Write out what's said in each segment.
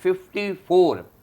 54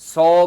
100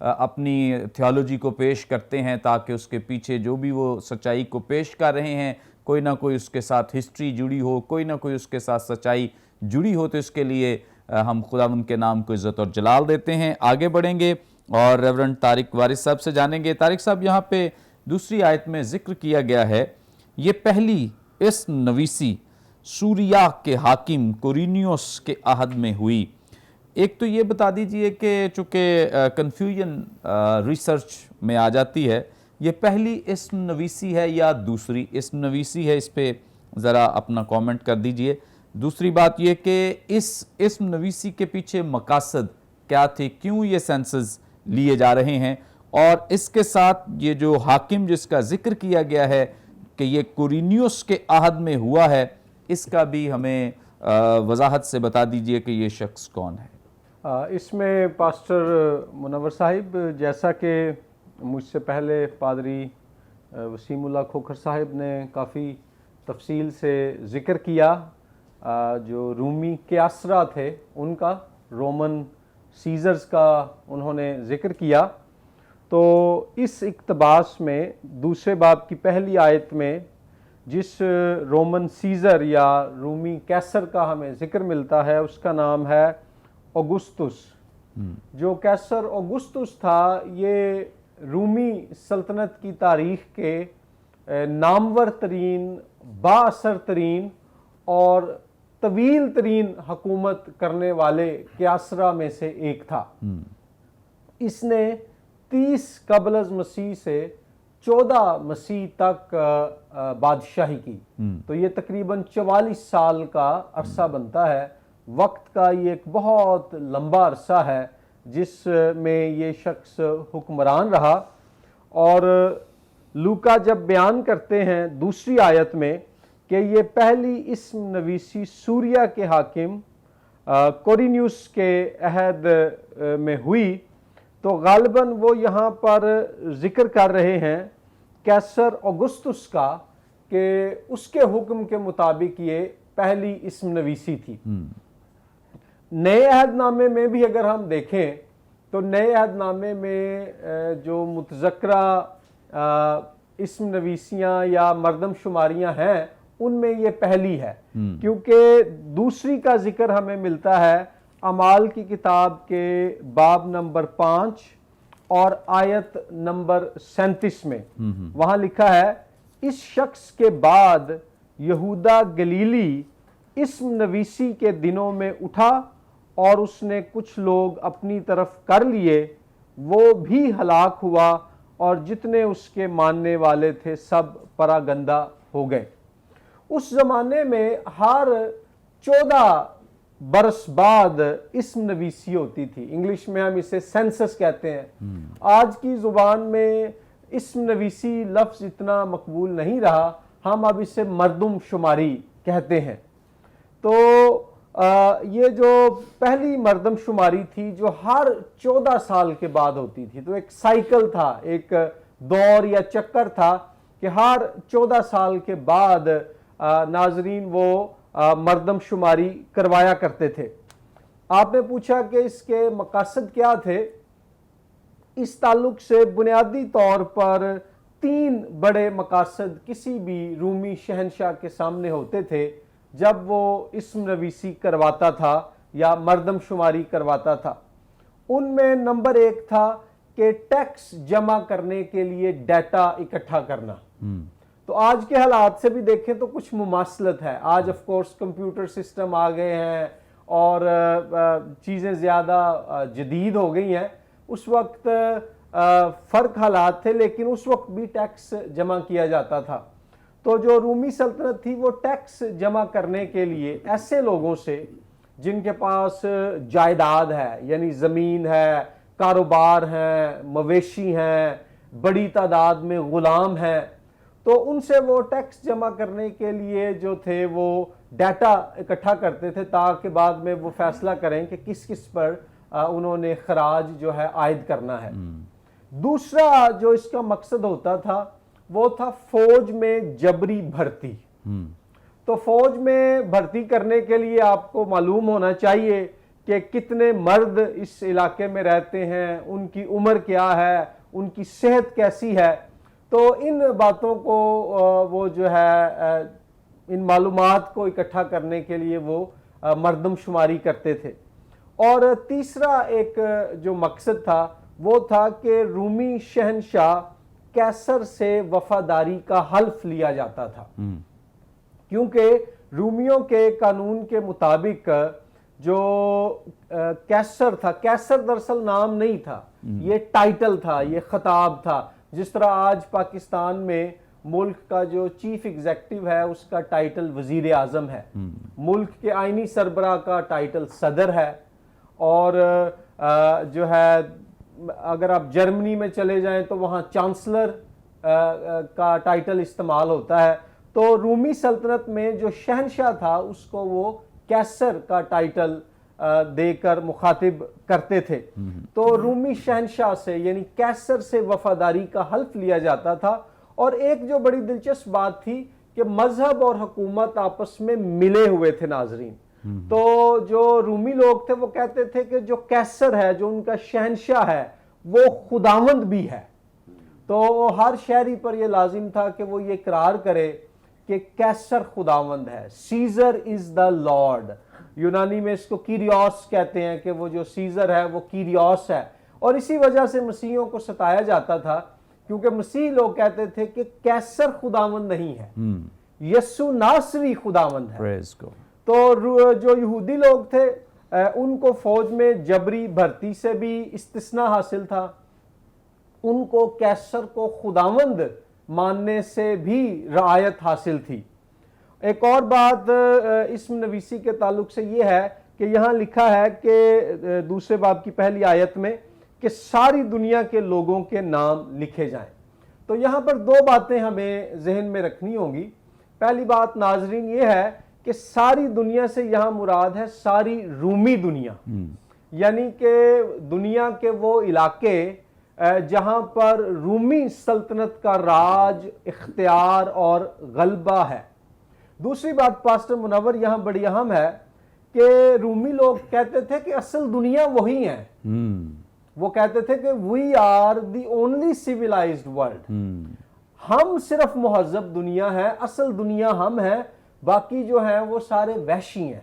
اپنی تھیولوجی کو پیش کرتے ہیں تاکہ اس کے پیچھے جو بھی وہ سچائی کو پیش کر رہے ہیں کوئی نہ کوئی اس کے ساتھ ہسٹری جڑی ہو، کوئی نہ کوئی اس کے ساتھ سچائی جڑی ہو، تو اس کے لیے ہم خداوند کے نام کو عزت اور جلال دیتے ہیں۔ آگے بڑھیں گے اور ریورنڈ طارق وارث صاحب سے جانیں گے۔ طارق صاحب، یہاں پہ دوسری آیت میں ذکر کیا گیا ہے یہ پہلی اس نویسی سوریا کے حاکم کورینیوس کے عہد میں ہوئی۔ ایک تو یہ بتا دیجئے کہ چونکہ کنفیوژن ریسرچ میں آ جاتی ہے، یہ پہلی اسم نویسی ہے یا دوسری اسم نویسی ہے؟ اس پہ ذرا اپنا کامنٹ کر دیجئے۔ دوسری بات یہ کہ اس اسم نویسی کے پیچھے مقاصد کیا تھے، کیوں یہ سینسز لیے جا رہے ہیں، اور اس کے ساتھ یہ جو حاکم جس کا ذکر کیا گیا ہے کہ یہ کورینیوس کے عہد میں ہوا ہے، اس کا بھی ہمیں وضاحت سے بتا دیجئے کہ یہ شخص کون ہے۔ اس میں پاسٹر منور صاحب، جیسا کہ مجھ سے پہلے پادری وسیم اللہ کھوکھر صاحب نے کافی تفصیل سے ذکر کیا، جو رومی کیاسرا تھے ان کا، رومن سیزرز کا انہوں نے ذکر کیا، تو اس اقتباس میں دوسرے باب کی پہلی آیت میں جس رومن سیزر یا رومی کیسر کا ہمیں ذکر ملتا ہے اس کا نام ہے اوگسطس۔ جو کیسر اوگسطس تھا یہ رومی سلطنت کی تاریخ کے نامور ترین، با اثر ترین اور طویل ترین حکومت کرنے والے کیاسرا میں سے ایک تھا۔ اس نے 30 قبل از مسیح سے 14 مسیح تک بادشاہی کی، تو یہ تقریباً 44 سال کا عرصہ بنتا ہے۔ وقت کا یہ ایک بہت لمبا عرصہ ہے جس میں یہ شخص حکمران رہا، اور لوکا جب بیان کرتے ہیں دوسری آیت میں کہ یہ پہلی اسم نویسی سوریا کے حاکم کورینیوس کے عہد میں ہوئی، تو غالباً وہ یہاں پر ذکر کر رہے ہیں کیسر اوگسطس کا، کہ اس کے حکم کے مطابق یہ پہلی اسم نویسی تھی۔ نئے عہد نامے میں بھی اگر ہم دیکھیں تو نئے عہد نامے میں جو متذکرہ اسم نویسیاں یا مردم شماریاں ہیں ان میں یہ پہلی ہے، کیونکہ دوسری کا ذکر ہمیں ملتا ہے اعمال کی کتاب کے باب نمبر 5 اور آیت نمبر 37 میں۔ وہاں لکھا ہے، اس شخص کے بعد یہودا گلیلی اسم نویسی کے دنوں میں اٹھا اور اس نے کچھ لوگ اپنی طرف کر لیے، وہ بھی ہلاک ہوا اور جتنے اس کے ماننے والے تھے سب پراگندہ ہو گئے۔ اس زمانے میں ہر 14 برس بعد اسم نویسی ہوتی تھی، انگلش میں ہم اسے سینسس کہتے ہیں۔ آج کی زبان میں اسم نویسی لفظ اتنا مقبول نہیں رہا، ہم اب اسے مردم شماری کہتے ہیں۔ تو یہ جو پہلی مردم شماری تھی جو ہر 14 سال کے بعد ہوتی تھی، تو ایک سائیکل تھا، ایک دور یا چکر تھا کہ ہر 14 سال کے بعد ناظرین وہ مردم شماری کروایا کرتے تھے۔ آپ نے پوچھا کہ اس کے مقاصد کیا تھے؟ اس تعلق سے بنیادی طور پر 3 بڑے مقاصد کسی بھی رومی شہنشاہ کے سامنے ہوتے تھے جب وہ اسم نویسی کرواتا تھا یا مردم شماری کرواتا تھا۔ ان میں نمبر 1 تھا کہ ٹیکس جمع کرنے کے لیے ڈیٹا اکٹھا کرنا۔ تو آج کے حالات سے بھی دیکھیں تو کچھ مماثلت ہے۔ آج آف کورس کمپیوٹر سسٹم آ گئے ہیں اور چیزیں زیادہ جدید ہو گئی ہیں، اس وقت فرق حالات تھے، لیکن اس وقت بھی ٹیکس جمع کیا جاتا تھا۔ تو جو رومی سلطنت تھی وہ ٹیکس جمع کرنے کے لیے ایسے لوگوں سے جن کے پاس جائیداد ہے، یعنی زمین ہے، کاروبار ہیں، مویشی ہیں، بڑی تعداد میں غلام ہیں، تو ان سے وہ ٹیکس جمع کرنے کے لیے جو تھے وہ ڈیٹا اکٹھا کرتے تھے تاکہ بعد میں وہ فیصلہ کریں کہ کس کس پر انہوں نے خراج جو ہے عائد کرنا ہے۔ دوسرا جو اس کا مقصد ہوتا تھا وہ تھا فوج میں جبری بھرتی۔ تو فوج میں بھرتی کرنے کے لیے آپ کو معلوم ہونا چاہیے کہ کتنے مرد اس علاقے میں رہتے ہیں, ان کی عمر کیا ہے, ان کی صحت کیسی ہے. تو ان باتوں کو وہ جو ہے ان معلومات کو اکٹھا کرنے کے لیے وہ مردم شماری کرتے تھے. اور تیسرا ایک جو مقصد تھا وہ تھا کہ رومی شہنشاہ کیسر سے وفاداری کا حلف لیا جاتا تھا, کیونکہ رومیوں کے قانون کے مطابق جو کیسر تھا, کیسر دراصل نام نہیں تھا, یہ ٹائٹل تھا, یہ خطاب تھا. جس طرح آج پاکستان میں ملک کا جو چیف ایگزیکٹو ہے اس کا ٹائٹل وزیر اعظم ہے, ملک کے آئینی سربراہ کا ٹائٹل صدر ہے, اور جو ہے اگر آپ جرمنی میں چلے جائیں تو وہاں چانسلر کا ٹائٹل استعمال ہوتا ہے. تو رومی سلطنت میں جو شہنشاہ تھا اس کو وہ کیسر کا ٹائٹل دے کر مخاطب کرتے تھے. تو رومی شہنشاہ سے یعنی کیسر سے وفاداری کا حلف لیا جاتا تھا. اور ایک جو بڑی دلچسپ بات تھی کہ مذہب اور حکومت آپس میں ملے ہوئے تھے ناظرین. تو جو رومی لوگ تھے وہ کہتے تھے کہ جو کیسر ہے, جو ان کا شہنشاہ ہے, وہ خداوند بھی ہے. تو ہر شہری پر یہ لازم تھا کہ وہ یہ اقرار کرے کہ کیسر خداوند ہے, سیزر از دا لارڈ. یونانی میں اس کو کیریوس کہتے ہیں کہ وہ جو سیزر ہے وہ کیریوس ہے. اور اسی وجہ سے مسیحیوں کو ستایا جاتا تھا, کیونکہ مسیح لوگ کہتے تھے کہ کیسر خداوند نہیں ہے, یسوع ناصری خداوند ہے. تو جو یہودی لوگ تھے ان کو فوج میں جبری بھرتی سے بھی استثناء حاصل تھا, ان کو کیسر کو خداوند ماننے سے بھی رعایت حاصل تھی. ایک اور بات اسم نویسی کے تعلق سے یہ ہے کہ یہاں لکھا ہے کہ دوسرے باب کی پہلی آیت میں کہ ساری دنیا کے لوگوں کے نام لکھے جائیں. تو یہاں پر دو باتیں ہمیں ذہن میں رکھنی ہوں گی. پہلی بات ناظرین یہ ہے کہ ساری دنیا سے یہاں مراد ہے ساری رومی دنیا, یعنی کہ دنیا کے وہ علاقے جہاں پر رومی سلطنت کا راج, اختیار اور غلبہ ہے. دوسری بات پاسٹر منور یہاں بڑی اہم ہے کہ رومی لوگ کہتے تھے کہ اصل دنیا وہی ہے. وہ کہتے تھے کہ we are the only civilized world, ہم صرف مہذب دنیا ہے, اصل دنیا ہم ہیں, باقی جو ہیں وہ سارے وحشی ہیں,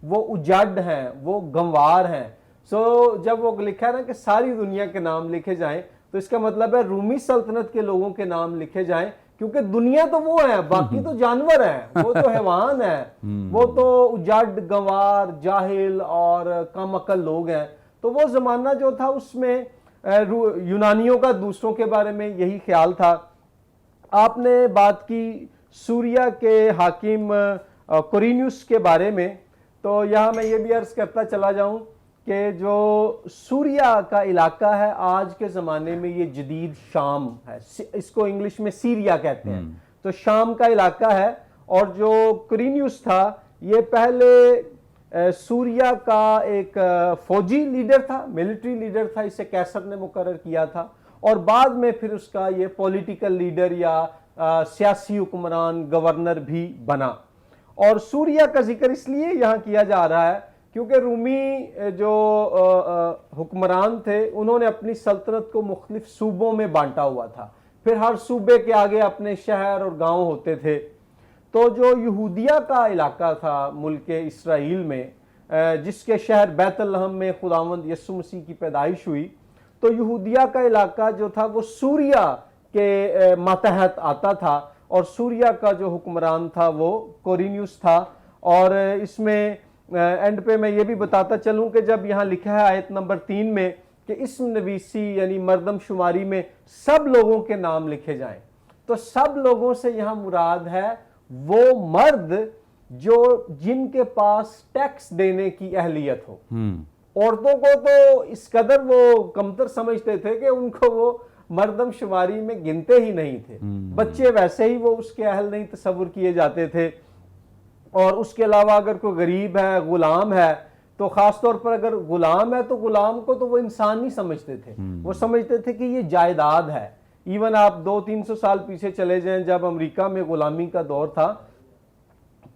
وہ اجاڈ ہیں, وہ گنوار ہیں. سو جب وہ لکھا ہے نا کہ ساری دنیا کے نام لکھے جائیں, تو اس کا مطلب ہے رومی سلطنت کے لوگوں کے نام لکھے جائیں, کیونکہ دنیا تو وہ ہے, باقی تو جانور ہیں, وہ تو حیوان ہیں, وہ تو اجاڈ, گنوار, جاہل اور کم عقل لوگ ہیں. تو وہ زمانہ جو تھا اس میں یونانیوں کا دوسروں کے بارے میں یہی خیال تھا. آپ نے بات کی سوریا کے حاکم کورینیوس کے بارے میں, تو یہاں میں یہ بھی عرض کرتا چلا جاؤں کہ جو سوریا کا علاقہ ہے آج کے زمانے میں یہ جدید شام ہے, اس کو انگلش میں سیریا کہتے ہیں, تو شام کا علاقہ ہے. اور جو کورینیوس تھا یہ پہلے سوریا کا ایک فوجی لیڈر تھا, ملٹری لیڈر تھا, اسے کیسر نے مقرر کیا تھا, اور بعد میں پھر اس کا یہ پولیٹیکل لیڈر یا سیاسی حکمران, گورنر بھی بنا. اور سوریا کا ذکر اس لیے یہاں کیا جا رہا ہے کیونکہ رومی جو حکمران تھے انہوں نے اپنی سلطنت کو مختلف صوبوں میں بانٹا ہوا تھا, پھر ہر صوبے کے آگے اپنے شہر اور گاؤں ہوتے تھے. تو جو یہودیہ کا علاقہ تھا ملک اسرائیل میں, جس کے شہر بیت لحم میں خداوند یسوع مسیح کی پیدائش ہوئی, تو یہودیہ کا علاقہ جو تھا وہ سوریا کے ماتحت آتا تھا, اور سوریا کا جو حکمران تھا وہ کورینیوس تھا. اور اس میں اینڈ پہ میں یہ بھی بتاتا چلوں کہ جب یہاں لکھا ہے آیت نمبر 3 میں کہ اسم نویسی یعنی مردم شماری میں سب لوگوں کے نام لکھے جائیں, تو سب لوگوں سے یہاں مراد ہے وہ مرد جو جن کے پاس ٹیکس دینے کی اہلیت ہو. عورتوں کو تو اس قدر وہ کمتر سمجھتے تھے کہ ان کو وہ مردم شماری میں گنتے ہی نہیں تھے. بچے ویسے ہی وہ اس کے اہل نہیں تصور کیے جاتے تھے, اور اس کے علاوہ اگر کوئی غریب ہے, غلام ہے, تو خاص طور پر اگر غلام ہے تو غلام کو تو وہ انسان نہیں سمجھتے تھے, وہ سمجھتے تھے کہ یہ جائیداد ہے. ایون آپ 200-300 سال پیچھے چلے جائیں, جب امریکہ میں غلامی کا دور تھا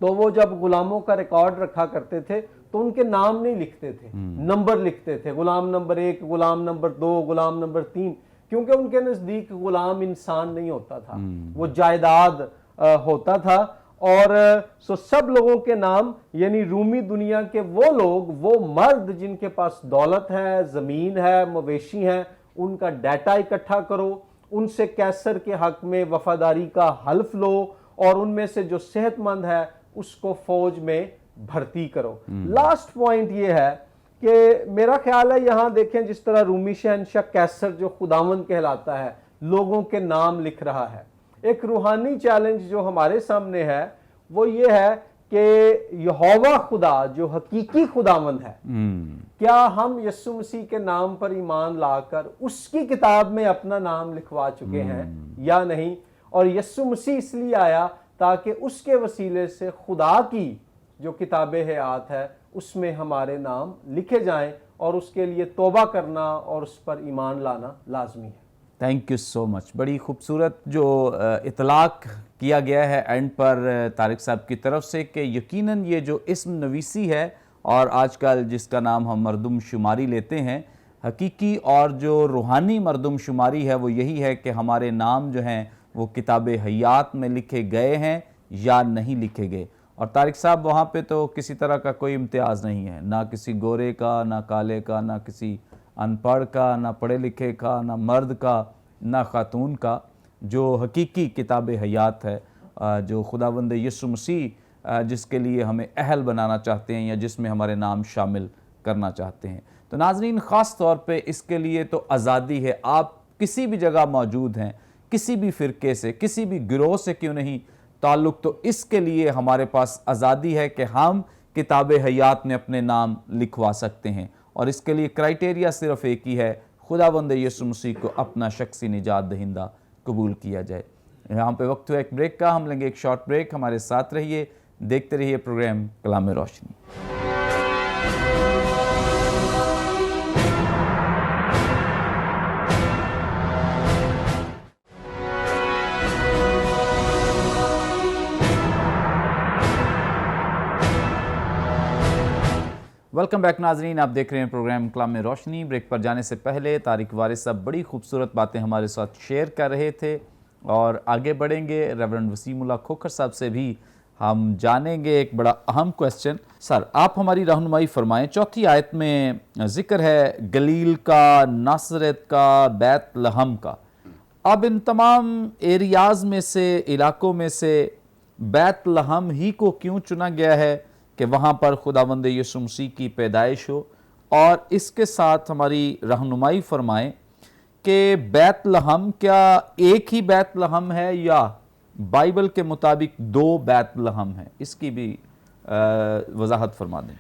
تو وہ جب غلاموں کا ریکارڈ رکھا کرتے تھے تو ان کے نام نہیں لکھتے تھے، نمبر لکھتے تھے، Ghulam number 1، Ghulam number 2، Ghulam number 3، کیونکہ ان کے نزدیک غلام انسان نہیں ہوتا تھا، وہ جائیداد ہوتا تھا۔ اور سب لوگوں کے نام، یعنی رومی دنیا کے وہ لوگ، وہ مرد جن کے پاس دولت ہے، زمین ہے، مویشی ہیں، ان کا ڈیٹا اکٹھا کرو، ان سے کیسر کے حق میں وفاداری کا حلف لو، اور ان میں سے جو صحت مند ہے اس کو فوج میں بھرتی کرو۔ لاسٹ پوائنٹ یہ ہے کہ میرا خیال ہے یہاں دیکھیں جس طرح رومی شہنشاہ کیسر جو خداوند کہلاتا ہے لوگوں کے نام لکھ رہا ہے۔ ایک روحانی چیلنج جو ہمارے سامنے ہے وہ یہ ہے کہ یہوہ خدا جو حقیقی خداوند ہے، کیا ہم یسوع مسیح کے نام پر ایمان لا کر اس کی کتاب میں اپنا نام لکھوا چکے ہیں یا نہیں؟ اور یسوع مسیح اس لیے آیا تاکہ اس کے وسیلے سے خدا کی جو کتاب حیات ہے اس میں ہمارے نام لکھے جائیں، اور اس کے لیے توبہ کرنا اور اس پر ایمان لانا لازمی ہے۔ تھینک یو سو مچ۔ بڑی خوبصورت جو اطلاق کیا گیا ہے اینڈ پر طارق صاحب کی طرف سے کہ یقیناً یہ جو اسم نویسی ہے اور آج کل جس کا نام ہم مردم شماری لیتے ہیں، حقیقی اور جو روحانی مردم شماری ہے وہ یہی ہے کہ ہمارے نام جو ہیں وہ کتاب حیات میں لکھے گئے ہیں یا نہیں لکھے گئے۔ اور طارق صاحب وہاں پہ تو کسی طرح کا کوئی امتیاز نہیں ہے، نہ کسی گورے کا، نہ کالے کا، نہ کسی ان پڑھ کا، نہ پڑھے لکھے کا، نہ مرد کا، نہ خاتون کا۔ جو حقیقی کتاب حیات ہے، جو خداوند یسوع مسیح جس کے لیے ہمیں اہل بنانا چاہتے ہیں یا جس میں ہمارے نام شامل کرنا چاہتے ہیں۔ تو ناظرین، خاص طور پہ اس کے لیے تو آزادی ہے، آپ کسی بھی جگہ موجود ہیں، کسی بھی فرقے سے، کسی بھی گروہ سے کیوں نہیں تعلق، تو اس کے لیے ہمارے پاس آزادی ہے کہ ہم کتاب حیات میں اپنے نام لکھوا سکتے ہیں، اور اس کے لیے کرائیٹیریا صرف ایک ہی ہے، خداوند یسوع مسیح کو اپنا شخصی نجات دہندہ قبول کیا جائے۔ یہاں پہ وقت ہوا ایک بریک کا، ہم لیں گے ایک شارٹ بریک۔ ہمارے ساتھ رہیے، دیکھتے رہیے پروگرام کلام روشنی۔ ویلکم بیک ناظرین، آپ دیکھ رہے ہیں پروگرام کلام روشنی۔ بریک پر جانے سے پہلے طارق وارث صاحب بڑی خوبصورت باتیں ہمارے ساتھ شیئر کر رہے تھے، اور آگے بڑھیں گے ریورنڈ وسیم اللہ کھوکھر صاحب سے بھی ہم جانیں گے ایک بڑا اہم کویسچن۔ سر، آپ ہماری رہنمائی فرمائیں، چوتھی آیت میں ذکر ہے گلیل کا، ناصرت کا، بیت لحم کا۔ اب ان تمام ایریاز میں سے، علاقوں میں سے بیت لحم ہی کو کیوں چنا گیا ہے کہ وہاں پر خداوند یسوع مسیح کی پیدائش ہو؟ اور اس کے ساتھ ہماری رہنمائی فرمائیں کہ بیت لحم کیا ایک ہی بیت لحم ہے یا بائبل کے مطابق دو بیت لحم ہیں؟ اس کی بھی وضاحت فرما دیں۔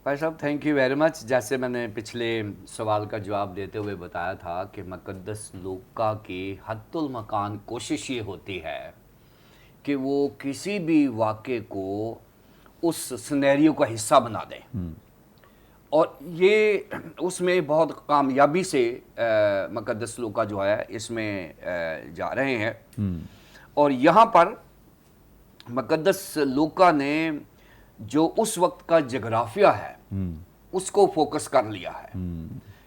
بھائی صاحب تھینک یو ویری مچ۔ جیسے میں نے پچھلے سوال کا جواب دیتے ہوئے بتایا تھا کہ مقدس لوکا کی حتی المکان کوشش یہ ہوتی ہے کہ وہ کسی بھی واقعے کو اس سنیریو کا حصہ بنا دیں، اور یہ اس میں بہت کامیابی سے مقدس لوکا جو ہے اس میں جا رہے ہیں۔ اور یہاں پر مقدس لوکا نے جو اس وقت کا جغرافیہ ہے اس کو فوکس کر لیا ہے،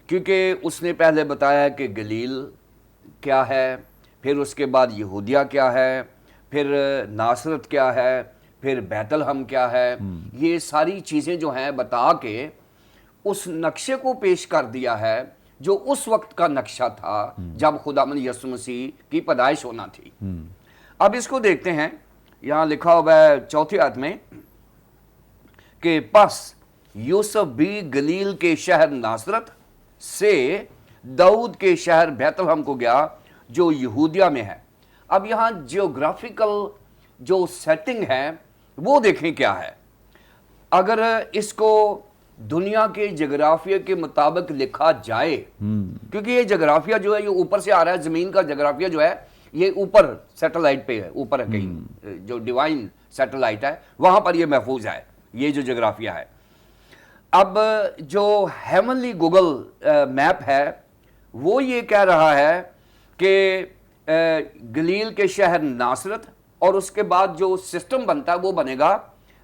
کیونکہ اس نے پہلے بتایا کہ گلیل کیا ہے، پھر اس کے بعد یہودیہ کیا ہے، پھر ناصرت کیا ہے، پھر بیت لحم کیا ہے۔ یہ ساری چیزیں جو ہیں بتا کے اس نقشے کو پیش کر دیا ہے جو اس وقت کا نقشہ تھا جب خداوند یسوع مسیح کی پیدائش ہونا تھی۔ اب اس کو دیکھتے ہیں، یہاں لکھا ہوا ہے چوتھی آیت میں کہ پس یوسف بھی گلیل کے شہر ناصرت سے داؤد کے شہر بیت لحم کو گیا جو یہودیہ میں ہے۔ اب یہاں جیوگرافیکل جو سیٹنگ ہے وہ دیکھیں کیا ہے۔ اگر اس کو دنیا کے جغرافیہ کے مطابق لکھا جائے، کیونکہ یہ جغرافیہ جو ہے یہ اوپر سے آ رہا ہے، زمین کا جغرافیہ جو ہے یہ اوپر سیٹلائٹ پہ ہے، اوپر ہے کہیں جو ڈیوائن سیٹلائٹ ہے وہاں پر یہ محفوظ ہے، یہ جو جغرافیہ ہے۔ اب جو ہیونلی گوگل میپ ہے وہ یہ کہہ رہا ہے کہ گلیل کے شہر ناصرت، اور اس کے بعد جو سسٹم بنتا ہے وہ بنے گا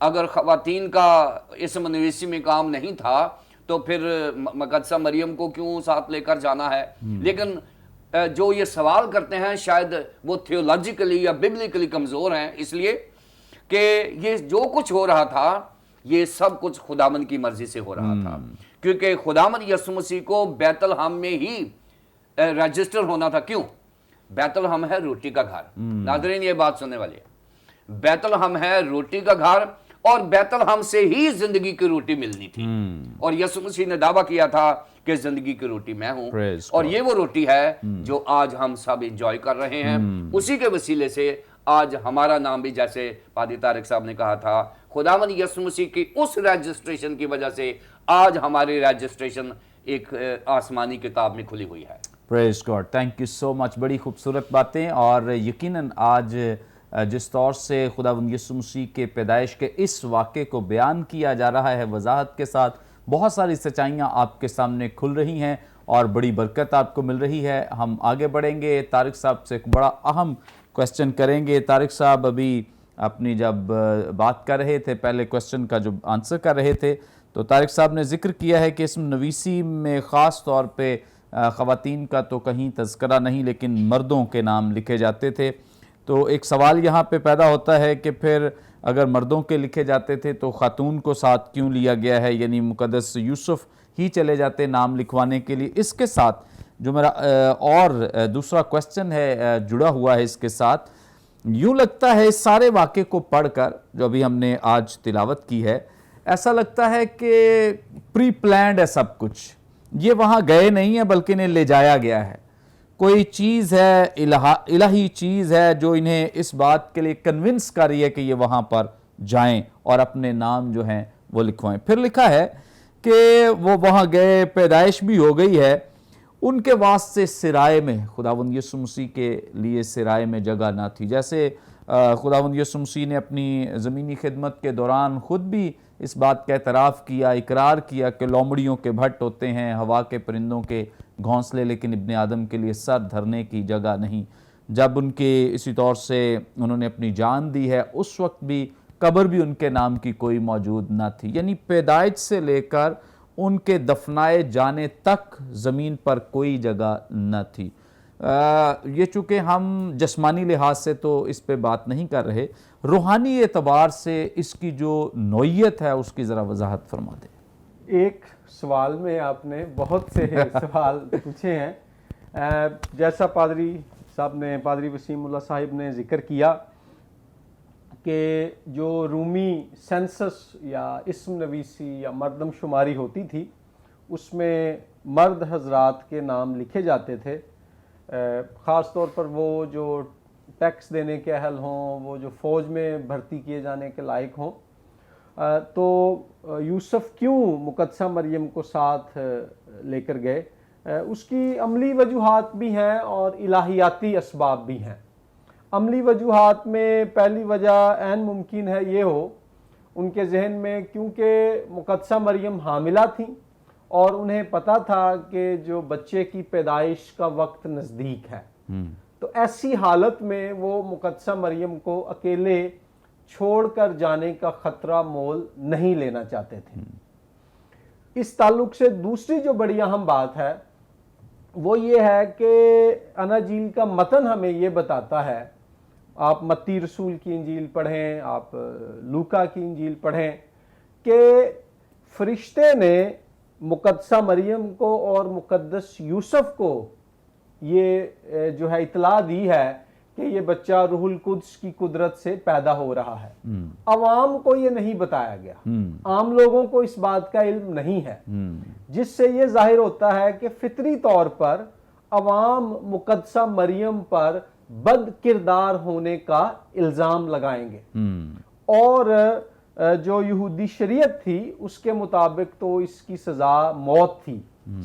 اگر خواتین کا اسم نویسی میں کام نہیں تھا تو پھر مقدسہ مریم کو کیوں ساتھ لے کر جانا ہے؟ لیکن جو یہ سوال کرتے ہیں شاید وہ تھیولوجیکلی یا ببلیکلی کمزور ہیں، اس لیے کہ یہ جو کچھ ہو رہا تھا یہ سب کچھ خداوند کی مرضی سے ہو رہا تھا، کیونکہ خداوند یسوع مسیح کو بیت الحم میں ہی رجسٹر ہونا تھا۔ کیوں؟ بیت الحم ہے روٹی کا گھر۔ ناظرین یہ بات سننے والے ہیں، بیت الحم ہے روٹی کا گھر، اور بیت الحم سے ہی زندگی کی روٹی ملنی تھی، اور یسوع مسیح نے دعویٰ کیا تھا کہ زندگی کی روٹی میں ہوں، اور یہ وہ روٹی ہے جو آج ہم سب انجوائے کر رہے ہیں۔ اسی کے وسیلے سے آج ہمارا نام بھی، جیسے پادری طارق صاحب نے کہا تھا، خداوند یسوع مسیح کی اس رجسٹریشن کی وجہ سے آج ہماری رجسٹریشن ایک آسمانی کتاب میں کھلی ہوئی ہے۔ پریز گاڈ، تھینک یو سو مچ، بڑی خوبصورت باتیں، اور یقیناً آج جس طور سے خداوند یسوع مسیح کے پیدائش کے اس واقعے کو بیان کیا جا رہا ہے وضاحت کے ساتھ، بہت ساری سچائیاں آپ کے سامنے کھل رہی ہیں اور بڑی برکت آپ کو مل رہی ہے۔ ہم آگے بڑھیں گے، طارق صاحب سے ایک بڑا اہم کویسچن کریں گے۔ طارق صاحب ابھی اپنی جب بات کر رہے تھے، پہلے کویسچن کا جو آنسر کر رہے تھے، تو طارق صاحب نے ذکر کیا ہے کہ اسم نویسی میں خاص طور پہ خواتین کا تو کہیں تذکرہ نہیں، لیکن مردوں کے نام لکھے جاتے تھے۔ تو ایک سوال یہاں پہ پیدا ہوتا ہے کہ پھر اگر مردوں کے لکھے جاتے تھے تو خاتون کو ساتھ کیوں لیا گیا ہے؟ یعنی مقدس یوسف ہی چلے جاتے نام لکھوانے کے لیے۔ اس کے ساتھ جو میرا اور دوسرا کویسچن ہے جڑا ہوا ہے اس کے ساتھ، یوں لگتا ہے اس سارے واقعے کو پڑھ کر جو ابھی ہم نے آج تلاوت کی ہے، ایسا لگتا ہے کہ پری پلانڈ ہے سب کچھ، یہ وہاں گئے نہیں ہیں بلکہ انہیں لے جایا گیا ہے۔ کوئی چیز ہے، الہی چیز ہے جو انہیں اس بات کے لیے کنونس کر رہی ہے کہ یہ وہاں پر جائیں اور اپنے نام جو ہیں وہ لکھوائیں۔ پھر لکھا ہے کہ وہ وہاں گئے، پیدائش بھی ہو گئی ہے، ان کے واسطے سرائے میں، خداوند یسوع مسیح کے لیے سرائے میں جگہ نہ تھی۔ جیسے خداوند یسوع مسیح نے اپنی زمینی خدمت کے دوران خود بھی اس بات کا اعتراف کیا، اقرار کیا کہ لومڑیوں کے بھٹ ہوتے ہیں، ہوا کے پرندوں کے گھونسلے، لیکن ابن آدم کے لیے سر دھرنے کی جگہ نہیں۔ جب ان کے اسی طور سے انہوں نے اپنی جان دی ہے، اس وقت بھی قبر بھی ان کے نام کی کوئی موجود نہ تھی۔ یعنی پیدائش سے لے کر ان کے دفنائے جانے تک زمین پر کوئی جگہ نہ تھی۔ یہ چونکہ ہم جسمانی لحاظ سے تو اس پہ بات نہیں کر رہے، روحانی اعتبار سے اس کی جو نوعیت ہے اس کی ذرا وضاحت فرما دیں۔ ایک سوال میں آپ نے بہت سے سوال پوچھے ہیں۔ جیسا پادری صاحب نے، پادری وسیم اللہ صاحب نے ذکر کیا کہ جو رومی سینسس یا اسم نویسی یا مردم شماری ہوتی تھی، اس میں مرد حضرات کے نام لکھے جاتے تھے، خاص طور پر وہ جو ٹیکس دینے کے اہل ہوں، وہ جو فوج میں بھرتی کیے جانے کے لائق ہوں۔ تو یوسف کیوں مقدسہ مریم کو ساتھ لے کر گئے؟ اس کی عملی وجوہات بھی ہیں اور الہیاتی اسباب بھی ہیں۔ عملی وجوہات میں پہلی وجہ عین ممکن ہے یہ ہو ان کے ذہن میں، کیونکہ مقدسہ مریم حاملہ تھیں اور انہیں پتہ تھا کہ جو بچے کی پیدائش کا وقت نزدیک ہے، تو ایسی حالت میں وہ مقدسہ مریم کو اکیلے چھوڑ کر جانے کا خطرہ مول نہیں لینا چاہتے تھے۔ اس تعلق سے دوسری جو بڑی اہم بات ہے وہ یہ ہے کہ اناجیل کا متن ہمیں یہ بتاتا ہے، آپ متی رسول کی انجیل پڑھیں، آپ لوکا کی انجیل پڑھیں، کہ فرشتے نے مقدسہ مریم کو اور مقدس یوسف کو یہ جو ہے اطلاع دی ہے کہ یہ بچہ روح القدس کی قدرت سے پیدا ہو رہا ہے۔ عوام کو یہ نہیں بتایا گیا، عام لوگوں کو اس بات کا علم نہیں ہے، جس سے یہ ظاہر ہوتا ہے کہ فطری طور پر عوام مقدسہ مریم پر بد کردار ہونے کا الزام لگائیں گے، اور جو یہودی شریعت تھی اس کے مطابق تو اس کی سزا موت تھی،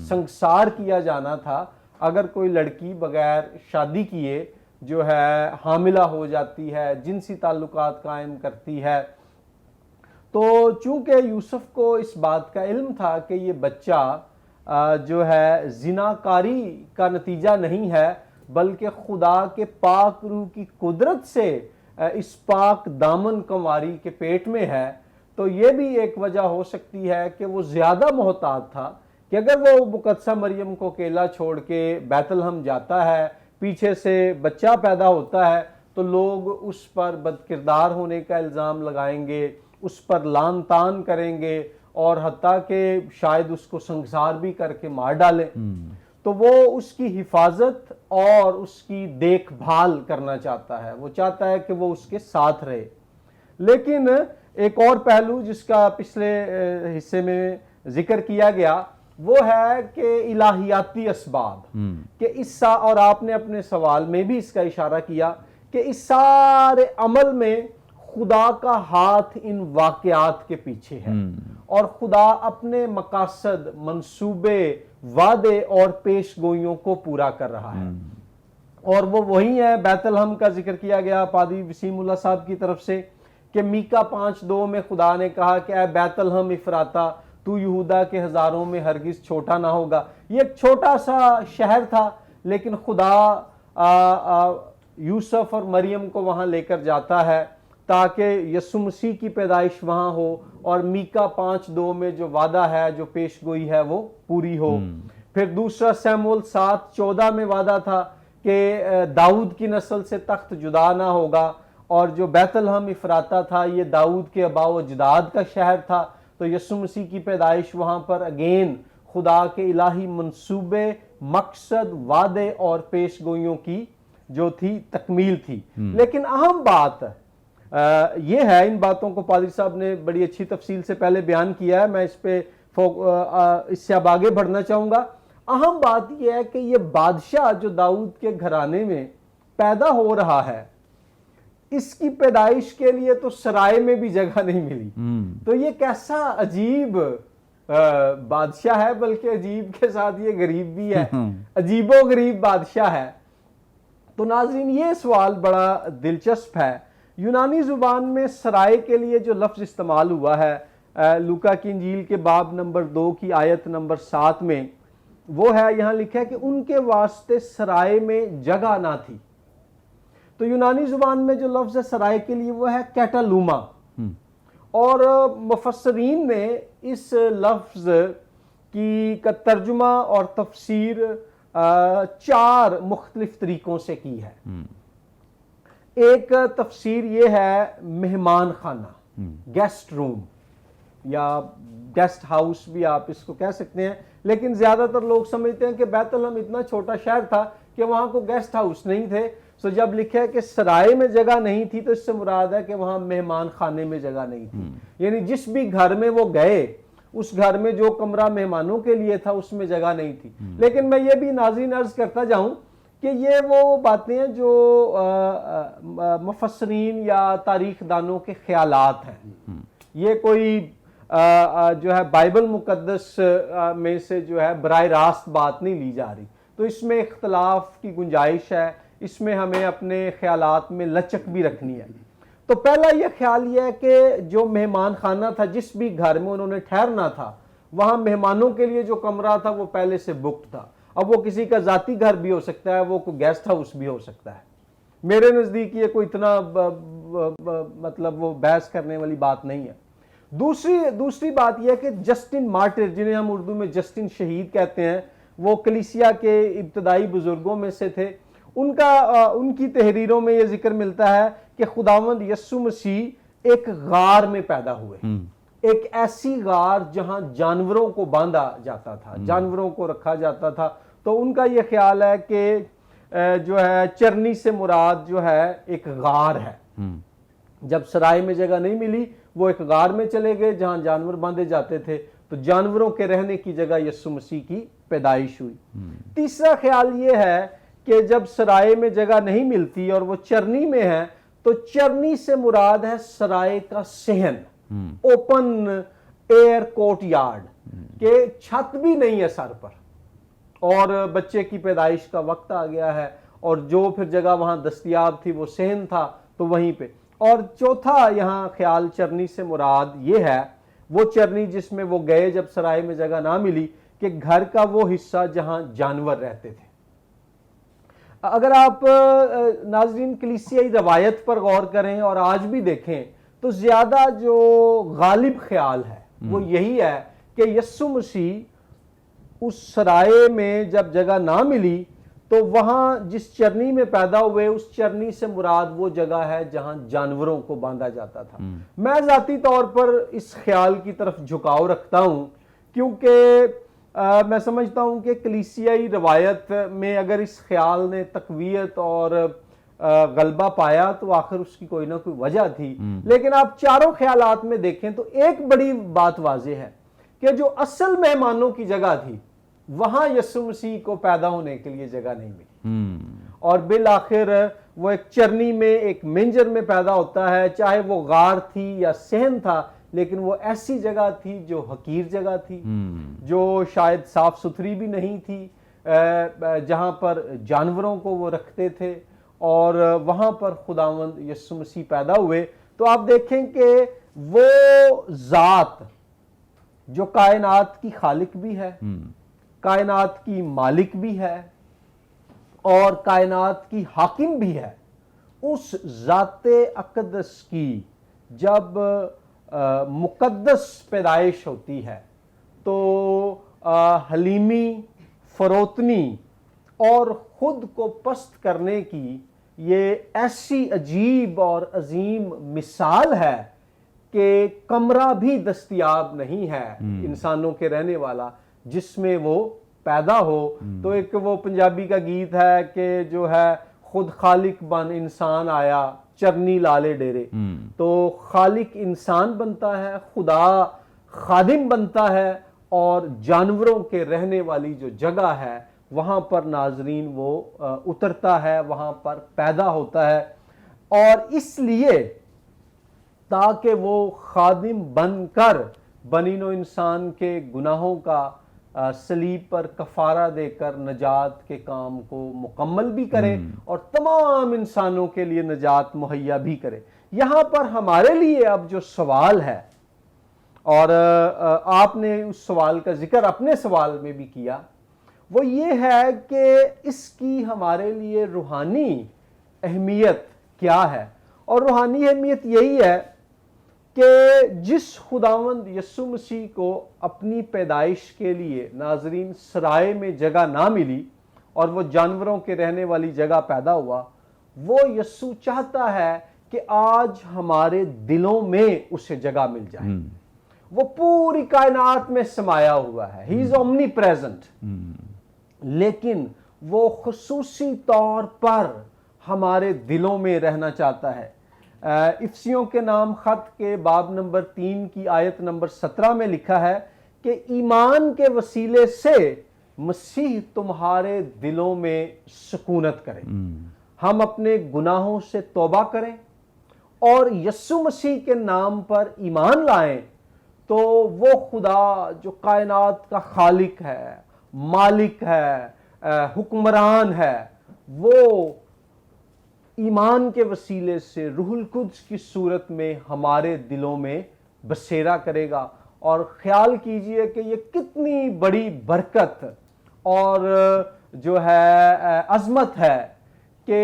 سنگسار کیا جانا تھا اگر کوئی لڑکی بغیر شادی کیے جو ہے حاملہ ہو جاتی ہے، جنسی تعلقات قائم کرتی ہے۔ تو چونکہ یوسف کو اس بات کا علم تھا کہ یہ بچہ جو ہے زناکاری کا نتیجہ نہیں ہے بلکہ خدا کے پاک روح کی قدرت سے اس پاک دامن کنواری کے پیٹ میں ہے، تو یہ بھی ایک وجہ ہو سکتی ہے کہ وہ زیادہ محتاط تھا کہ اگر وہ مقدسہ مریم کو اکیلا چھوڑ کے بیت لحم جاتا ہے، پیچھے سے بچہ پیدا ہوتا ہے، تو لوگ اس پر بد کردار ہونے کا الزام لگائیں گے، اس پر لعن طعن کریں گے، اور حتیٰ کہ شاید اس کو سنگسار بھی کر کے مار ڈالیں۔ تو وہ اس کی حفاظت اور اس کی دیکھ بھال کرنا چاہتا ہے، وہ چاہتا ہے کہ وہ اس کے ساتھ رہے۔ لیکن ایک اور پہلو جس کا پچھلے حصے میں ذکر کیا گیا وہ ہے کہ الہیاتی اسباب، کہ اس اور آپ نے اپنے سوال میں بھی اس کا اشارہ کیا کہ اس سارے عمل میں خدا کا ہاتھ ان واقعات کے پیچھے ہے، اور خدا اپنے مقاصد، منصوبے، وعدے اور پیش گوئیوں کو پورا کر رہا ہے، اور وہ وہی ہے۔ بیت لحم کا ذکر کیا گیا پادری وسیم اللہ صاحب کی طرف سے کہ میکا 5:2 میں خدا نے کہا کہ اے بیت لحم افراطہ، تو یہودا کے ہزاروں میں ہرگز چھوٹا نہ ہوگا۔ یہ ایک چھوٹا سا شہر تھا، لیکن خدا یوسف اور مریم کو وہاں لے کر جاتا ہے تاکہ یسوع مسیح کی پیدائش وہاں ہو، اور میکا 5:2 میں جو وعدہ ہے، جو پیش گوئی ہے، وہ پوری ہو۔ پھر دوسرا سیموئیل 7:14 میں وعدہ تھا کہ داؤد کی نسل سے تخت جدا نہ ہوگا، اور جو بیت لحم افراطہ تھا یہ داؤد کے آباء و اجداد کا شہر تھا، تو یسوع مسیح کی پیدائش وہاں پر اگین خدا کے الہی منصوبے، مقصد، وعدے اور پیش گوئیوں کی جو تھی تکمیل تھی۔ لیکن اہم بات یہ ہے، ان باتوں کو پادری صاحب نے بڑی اچھی تفصیل سے پہلے بیان کیا ہے، میں اس پہ اس سے اب آگے بڑھنا چاہوں گا۔ اہم بات یہ ہے کہ یہ بادشاہ جو داؤد کے گھرانے میں پیدا ہو رہا ہے، اس کی پیدائش کے لیے تو سرائے میں بھی جگہ نہیں ملی، تو یہ کیسا عجیب بادشاہ ہے، بلکہ عجیب کے ساتھ یہ غریب بھی ہے، عجیب و غریب بادشاہ ہے۔ تو ناظرین، یہ سوال بڑا دلچسپ ہے۔ یونانی زبان میں سرائے کے لیے جو لفظ استعمال ہوا ہے لوکا کی انجیل کے باب نمبر 2 کی آیت نمبر 7 میں، وہ ہے، یہاں لکھا ہے کہ ان کے واسطے سرائے میں جگہ نہ تھی۔ تو یونانی زبان میں جو لفظ ہے سرائے کے لیے وہ ہے کیٹالوما، اور مفسرین نے اس لفظ کا ترجمہ اور تفسیر 4 مختلف طریقوں سے کی ہے۔ ایک تفسیر یہ ہے مہمان خانہ، گیسٹ روم، یا گیسٹ ہاؤس بھی آپ اس کو کہہ سکتے ہیں، لیکن زیادہ تر لوگ سمجھتے ہیں کہ بیت لحم اتنا چھوٹا شہر تھا کہ وہاں کو گیسٹ ہاؤس نہیں تھے، سو جب لکھا ہے کہ سرائے میں جگہ نہیں تھی تو اس سے مراد ہے کہ وہاں مہمان خانے میں جگہ نہیں تھی، یعنی جس بھی گھر میں وہ گئے اس گھر میں جو کمرہ مہمانوں کے لیے تھا اس میں جگہ نہیں تھی۔ لیکن میں یہ بھی ناظرین عرض کرتا جاؤں کہ یہ وہ باتیں ہیں جو مفسرین یا تاریخ دانوں کے خیالات ہیں، یہ کوئی جو ہے بائبل مقدس میں سے جو ہے براہ راست بات نہیں لی جا رہی، تو اس میں اختلاف کی گنجائش ہے، اس میں ہمیں اپنے خیالات میں لچک بھی رکھنی ہے۔ تو پہلا یہ خیال یہ ہے کہ جو مہمان خانہ تھا، جس بھی گھر میں انہوں نے ٹھہرنا تھا، وہاں مہمانوں کے لیے جو کمرہ تھا وہ پہلے سے بکڈ تھا۔ اب وہ کسی کا ذاتی گھر بھی ہو سکتا ہے، وہ کوئی گیسٹ ہاؤس بھی ہو سکتا ہے۔ میرے نزدیک یہ کوئی اتنا مطلب وہ بحث کرنے والی بات نہیں ہے۔ دوسری بات یہ ہے کہ جسٹن مارٹر، جنہیں ہم اردو میں جسٹن شہید کہتے ہیں، وہ کلیسیا کے ابتدائی بزرگوں میں سے تھے۔ ان کی تحریروں میں یہ ذکر ملتا ہے کہ خداوند یسوع مسیح ایک غار میں پیدا ہوئے، ایک ایسی غار جہاں جانوروں کو باندھا جاتا تھا، جانوروں کو رکھا جاتا تھا۔ تو ان کا یہ خیال ہے کہ جو ہے چرنی سے مراد جو ہے ایک غار ہے۔ جب سرائے میں جگہ نہیں ملی، وہ ایک غار میں چلے گئے جہاں جانور باندھے جاتے تھے، تو جانوروں کے رہنے کی جگہ یسوع مسیح کی پیدائش ہوئی۔ تیسرا خیال یہ ہے کہ جب سرائے میں جگہ نہیں ملتی اور وہ چرنی میں ہے، تو چرنی سے مراد ہے سرائے کا صحن، اوپن ایئر کورٹ یارڈ، کہ چھت بھی نہیں ہے سر پر، اور بچے کی پیدائش کا وقت آ گیا ہے، اور جو پھر جگہ وہاں دستیاب تھی وہ صحن تھا، تو وہیں پہ۔ اور چوتھا یہاں خیال چرنی سے مراد یہ ہے، وہ چرنی جس میں وہ گئے جب سرائے میں جگہ نہ ملی، کہ گھر کا وہ حصہ جہاں جانور رہتے تھے۔ اگر آپ ناظرین کلیسیائی روایت پر غور کریں اور آج بھی دیکھیں تو زیادہ جو غالب خیال ہے وہ یہی ہے کہ یسوع مسیح اس سرائے میں جب جگہ نہ ملی تو وہاں جس چرنی میں پیدا ہوئے اس چرنی سے مراد وہ جگہ ہے جہاں جانوروں کو باندھا جاتا تھا۔ میں ذاتی طور پر اس خیال کی طرف جھکاؤ رکھتا ہوں، کیونکہ میں سمجھتا ہوں کہ کلیسیائی روایت میں اگر اس خیال نے تقویت اور غلبہ پایا تو آخر اس کی کوئی نہ کوئی وجہ تھی۔ لیکن آپ چاروں خیالات میں دیکھیں تو ایک بڑی بات واضح ہے کہ جو اصل مہمانوں کی جگہ تھی وہاں یسوع مسیح کو پیدا ہونے کے لیے جگہ نہیں ملی، اور بالآخر وہ ایک چرنی میں ایک منجر میں پیدا ہوتا ہے، چاہے وہ غار تھی یا صحن تھا، لیکن وہ ایسی جگہ تھی جو حقیر جگہ تھی، جو شاید صاف ستھری بھی نہیں تھی، جہاں پر جانوروں کو وہ رکھتے تھے، اور وہاں پر خداوند یسوع مسیح پیدا ہوئے۔ تو آپ دیکھیں کہ وہ ذات جو کائنات کی خالق بھی ہے، کائنات کی مالک بھی ہے، اور کائنات کی حاکم بھی ہے، اس ذات اقدس کی جب مقدس پیدائش ہوتی ہے تو حلیمی، فروتنی اور خود کو پست کرنے کی یہ ایسی عجیب اور عظیم مثال ہے کہ کمرہ بھی دستیاب نہیں ہے انسانوں کے رہنے والا جس میں وہ پیدا ہو۔ تو ایک وہ پنجابی کا گیت ہے کہ جو ہے خود خالق بن انسان آیا چرنی لالے ڈیرے، تو خالق انسان بنتا ہے، خدا خادم بنتا ہے، اور جانوروں کے رہنے والی جو جگہ ہے وہاں پر ناظرین وہ اترتا ہے، وہاں پر پیدا ہوتا ہے، اور اس لیے تاکہ وہ خادم بن کر بنی نوع انسان کے گناہوں کا صلیب پر کفارہ دے کر نجات کے کام کو مکمل بھی کرے اور تمام انسانوں کے لیے نجات مہیا بھی کرے۔ یہاں پر ہمارے لیے اب جو سوال ہے، اور آپ نے اس سوال کا ذکر اپنے سوال میں بھی کیا، وہ یہ ہے کہ اس کی ہمارے لیے روحانی اہمیت کیا ہے۔ اور روحانی اہمیت یہی ہے کہ جس خداوند یسوع مسیح کو اپنی پیدائش کے لیے ناظرین سرائے میں جگہ نہ ملی اور وہ جانوروں کے رہنے والی جگہ پیدا ہوا، وہ یسوع چاہتا ہے کہ آج ہمارے دلوں میں اسے جگہ مل جائے۔ وہ پوری کائنات میں سمایا ہوا ہے، ہی از اومنی پریزنٹ، لیکن وہ خصوصی طور پر ہمارے دلوں میں رہنا چاہتا ہے۔ افسیوں کے نام خط کے باب نمبر 3 کی آیت نمبر 17 میں لکھا ہے کہ ایمان کے وسیلے سے مسیح تمہارے دلوں میں سکونت کرے۔ ہم اپنے گناہوں سے توبہ کریں اور یسوع مسیح کے نام پر ایمان لائیں تو وہ خدا جو کائنات کا خالق ہے، مالک ہے، حکمران ہے، وہ ایمان کے وسیلے سے روح القدس کی صورت میں ہمارے دلوں میں بسیرا کرے گا۔ اور خیال کیجئے کہ یہ کتنی بڑی برکت اور جو ہے عظمت ہے کہ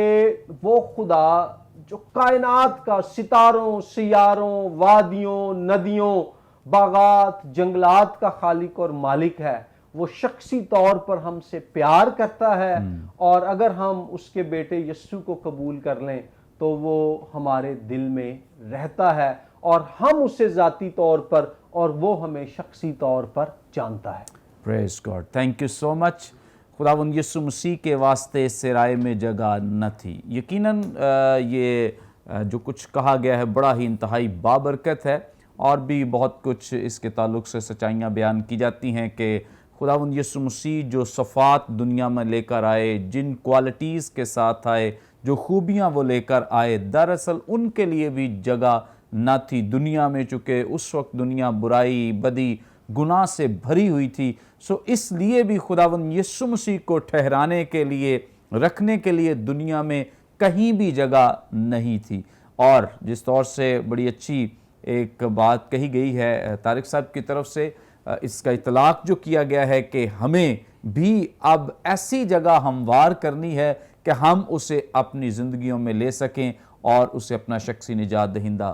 وہ خدا جو کائنات کا ستاروں، سیاروں، وادیوں، ندیوں، باغات، جنگلات کا خالق اور مالک ہے، وہ شخصی طور پر ہم سے پیار کرتا ہے، اور اگر ہم اس کے بیٹے یسوع کو قبول کر لیں تو وہ ہمارے دل میں رہتا ہے، اور ہم اسے ذاتی طور پر اور وہ ہمیں شخصی طور پر جانتا ہے۔ پریز گاڈ، تھینک یو سو مچ۔ خداوند یسوع مسیح کے واسطے سرائے میں جگہ نہ تھی۔ یقیناً یہ جو کچھ کہا گیا ہے بڑا ہی انتہائی بابرکت ہے، اور بھی بہت کچھ اس کے تعلق سے سچائیاں بیان کی جاتی ہیں کہ خداوند یسوع مسیح جو صفات دنیا میں لے کر آئے، جن کوالٹیز کے ساتھ آئے، جو خوبیاں وہ لے کر آئے، دراصل ان کے لیے بھی جگہ نہ تھی دنیا میں، چونکہ اس وقت دنیا برائی، بدی، گناہ سے بھری ہوئی تھی۔ سو اس لیے بھی خداوند یسوع مسیح کو ٹھہرانے کے لیے، رکھنے کے لیے دنیا میں کہیں بھی جگہ نہیں تھی۔ اور جس طور سے بڑی اچھی ایک بات کہی گئی ہے طارق صاحب کی طرف سے، اس کا اطلاق جو کیا گیا ہے کہ ہمیں بھی اب ایسی جگہ ہموار کرنی ہے کہ ہم اسے اپنی زندگیوں میں لے سکیں اور اسے اپنا شخصی نجات دہندہ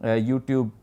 YouTube